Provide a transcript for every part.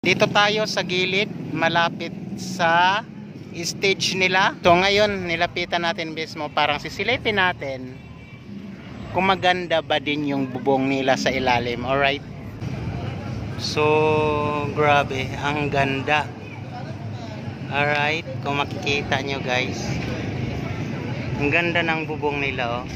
Dito tayo sa gilid, malapit sa stage nila. So ngayon, nilapitan natin mismo, parang sisilipin natin kung maganda ba din yung bubong nila sa ilalim. Alright? So, grabe, ang ganda. Alright, kung makikita nyo guys, ang ganda ng bubong nila, oh.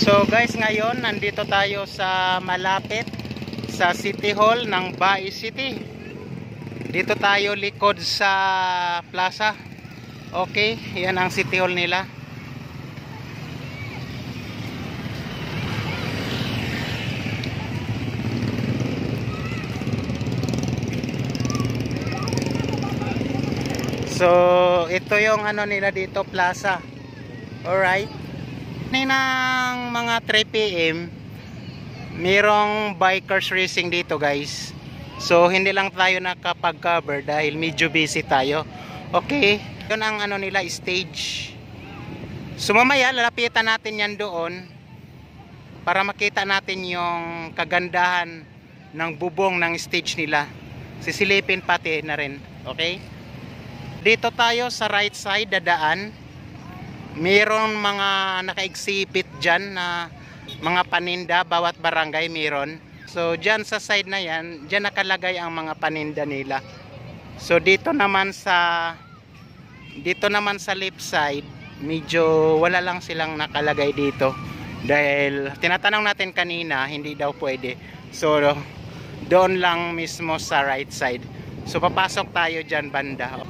So guys, ngayon nandito tayo sa malapit sa City Hall ng Bae City. Dito tayo likod sa plaza. Okay, yan ang City Hall nila. So ito yung ano nila dito, plaza. Alright, ng mga 3 PM mayroong bikers racing dito guys. So hindi lang tayo nakapag-cover dahil medyo busy tayo. Okay, yun ang ano nila, stage. So mamaya lalapitan natin yan doon para makita natin yung kagandahan ng bubong ng stage nila. Sisilipin pati na rin. Okay, dito tayo sa right side dadaan. Mayroon mga naka-exhibit dyan na mga paninda, bawat barangay mayroon. So dyan sa side na yan, dyan nakalagay ang mga paninda nila. So dito naman sa left side, medyo wala lang silang nakalagay dito. Dahil tinatanong natin kanina, hindi daw pwede. So doon lang mismo sa right side. So papasok tayo dyan banda.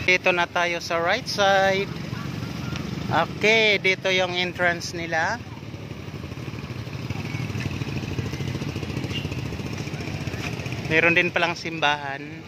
Dito na tayo sa right side. Okay, dito yung entrance nila. Meron din palang simbahan.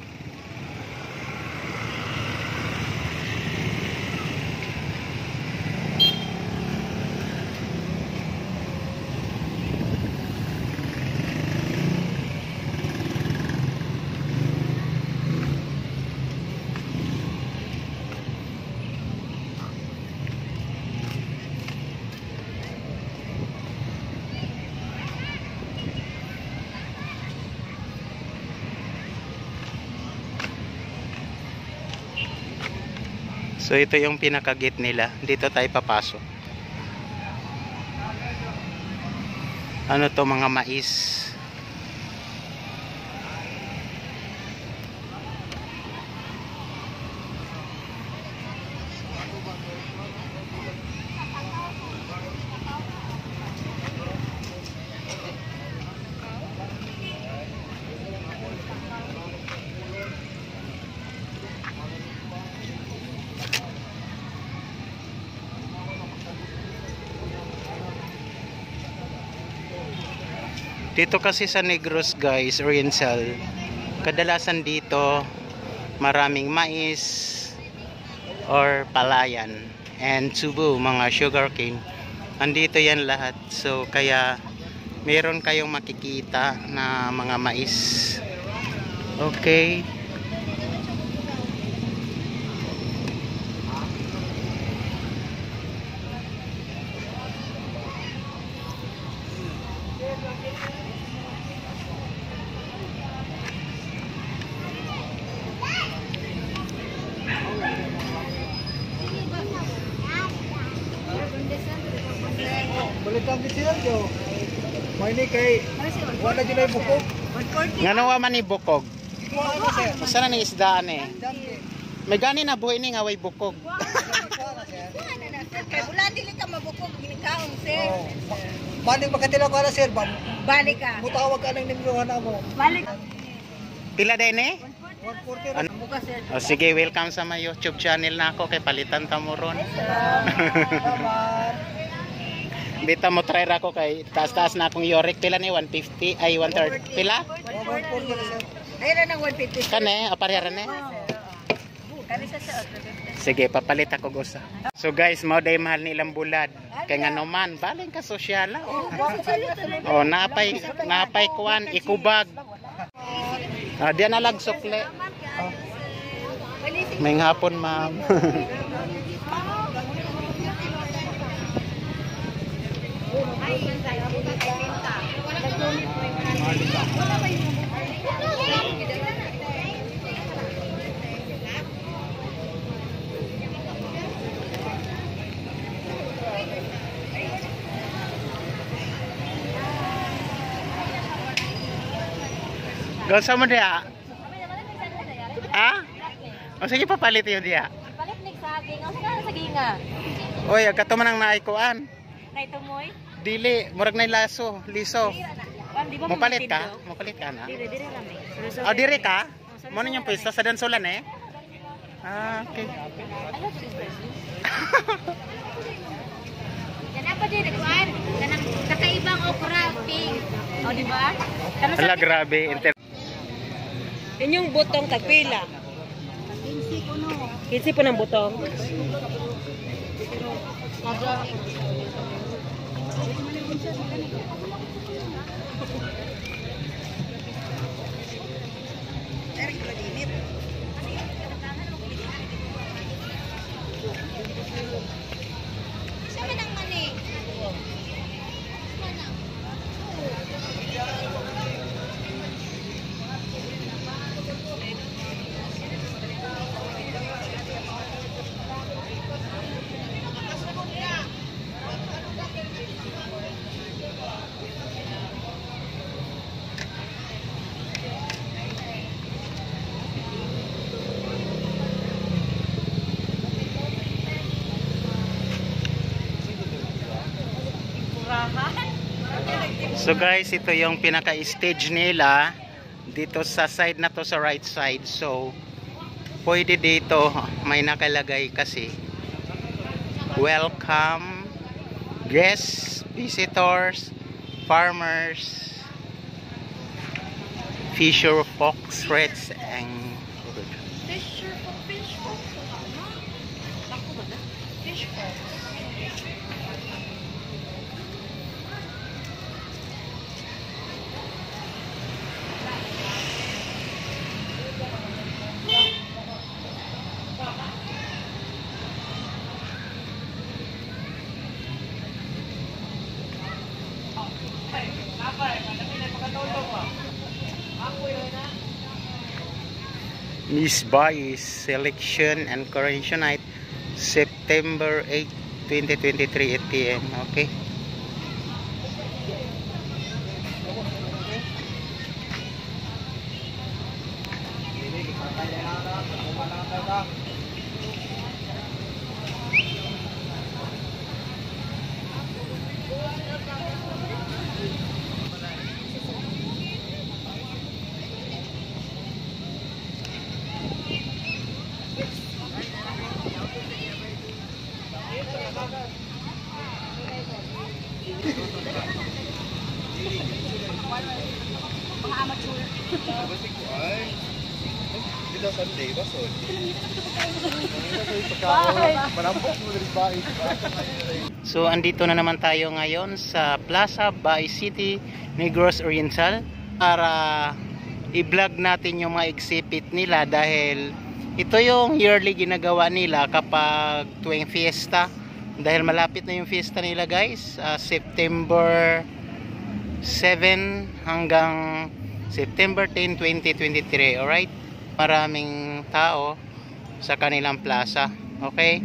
So ito yung pinaka-gate nila. Dito tayo papasok. Ano to, mga mais. Dito kasi sa Negros guys, Oriental, kadalasan dito maraming mais or palayan and tubo, mga sugarcane. Andito yan lahat. So kaya meron kayong makikita na mga mais. Okay. Balikan di sila jo. May ni kay wala jud ay bukog. Ngano wa man ni bukog? Ano sir? Usa na ni isdaan eh. May gani na buhi ni nga way bukog. Kay wala dili ka mabukog ginikaon sir. Balik makatila ko ala sir. Balik ka. Mutawag ka nang nimrohan mo. Balik. Pila din eh? 140. Ano? O sige, welcome sa my YouTube channel na ako kay palitan ta mo ron. Salamat. Bita mo try ra ko kay taas-taas na akong Yorick. Pila ni 150 ay 130. Pila? 140. Ayun na ng 150. Kane, aparyaran eh. Kani sa sa. Sige, papalit ako gusto. So guys, mao day mahal ni ilang bulad. Kay nga naman, baling ka sosyal. Oh, napay kuan ikubag. Diyan na lag sukle. May hapon, ma'am. Gawsa mo dia? Ah? O sige, papalit yun dia. Palit nig saging. Ang saka saging nga. Oy, agkato man ang naikuan. Nay tumoy. Dili, murag na laso, liso. Di ba Mapalit ka? Mapalit ka na? Dire rami. O, dire ka? Mo yung pwesto sa Dansolan eh? Ah, okay. Yan pa din kuan. Kanang kakaibang okra pink. O di ba? Hala, grabe. Inyong butong tagpila. 15 po ng butong. So guys, ito yung pinaka-stage nila dito sa side na to, sa right side. So pwede dito, may nakalagay kasi welcome guests, visitors, farmers, fisher folks, reds and Miss Bai's Selection and Coronation Night, September 8, 2023 at PM. Okay. So andito na naman tayo ngayon sa Plaza Bai City, Negros Oriental para i-vlog natin yung mga exhibit nila dahil ito yung yearly ginagawa nila kapag tuwing fiesta, dahil malapit na yung fiesta nila guys, September 7 hanggang September 10, 2023. Alright, maraming tao sa kanilang plaza. Okay,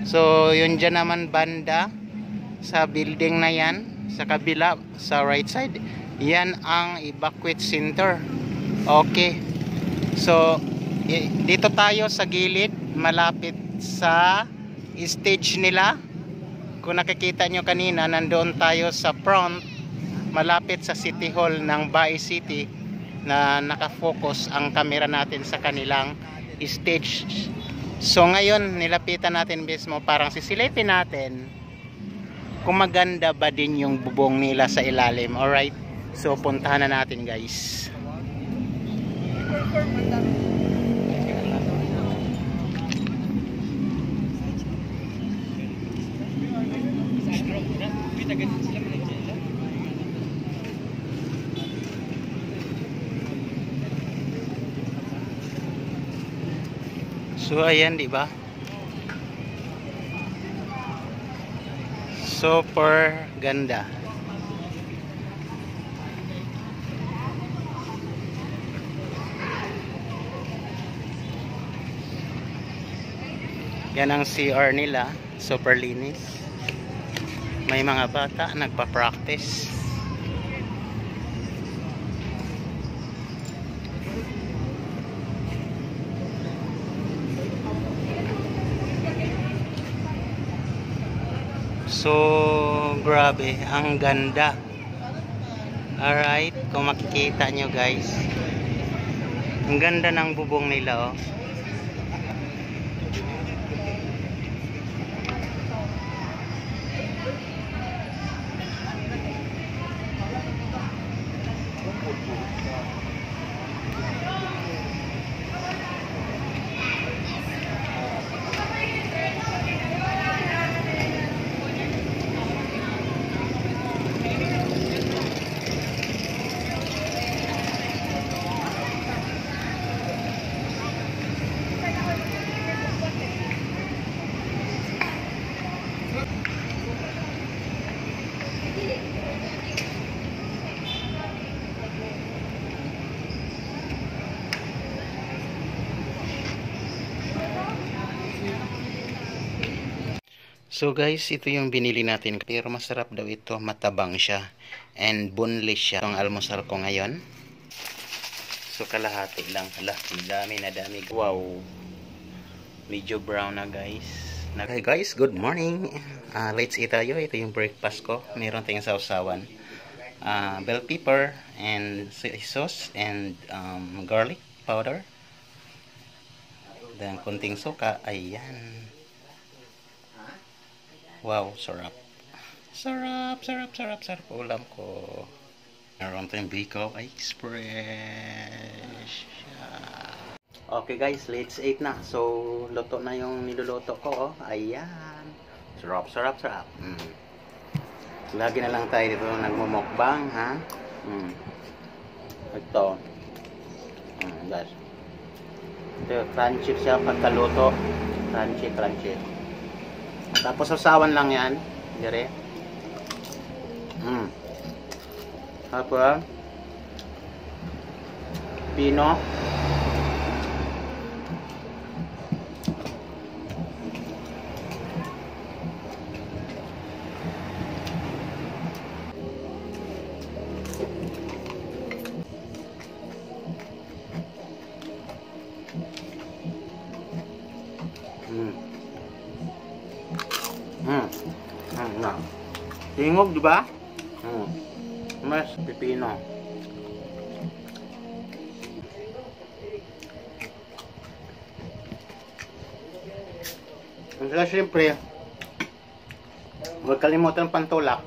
so yun dyan naman banda sa building na yan, sa kabila, sa right side, yan ang evacuate center. Okay, so dito tayo sa gilid, malapit sa stage nila. Kung nakikita nyo kanina, nandoon tayo sa front, malapit sa City Hall ng Bai City, na nakafocus ang camera natin sa kanilang stage. So ngayon nilapitan natin mismo, parang sisilipin natin kung maganda ba din yung bubong nila sa ilalim. Alright, so puntahan na natin guys. So ayan, di ba? Super ganda. Yan ang CR nila, super linis. May mga bata nagpa-practice. So, grabe, ang ganda. Alright, kung makikita nyo guys, ang ganda ng bubong nila, oh. So guys, ito yung binili natin. Pero masarap daw ito. Matabang siya. And boneless siya. Itong almusal ko ngayon. So kalahati lang. Hala, dami na dami. Wow. Medyo brown na guys. Hey guys, good morning. Let's eat tayo. Ito yung breakfast ko. Meron tayong sausawan. Bell pepper and sauce and garlic powder. Dan kunting suka. Ayan. Wow, sarap. Sarap, sarap, sarap, sarap. Ulam ko. Meron tayong Bicol Express. Okay guys, let's eat na. So, luto na yung niluluto ko. Oh. Ayan. Sarap, sarap, sarap. Lagi na lang tayo dito nagmumukbang, ha? Ito. Guys. Ito, crunchy siya pagkaluto. Crunchy, crunchy. Tapos sasawan lang yan. Dire. Tapos pino. Tingog, di ba? Mas pipino. Siyempre, huwag kalimutan pantulak.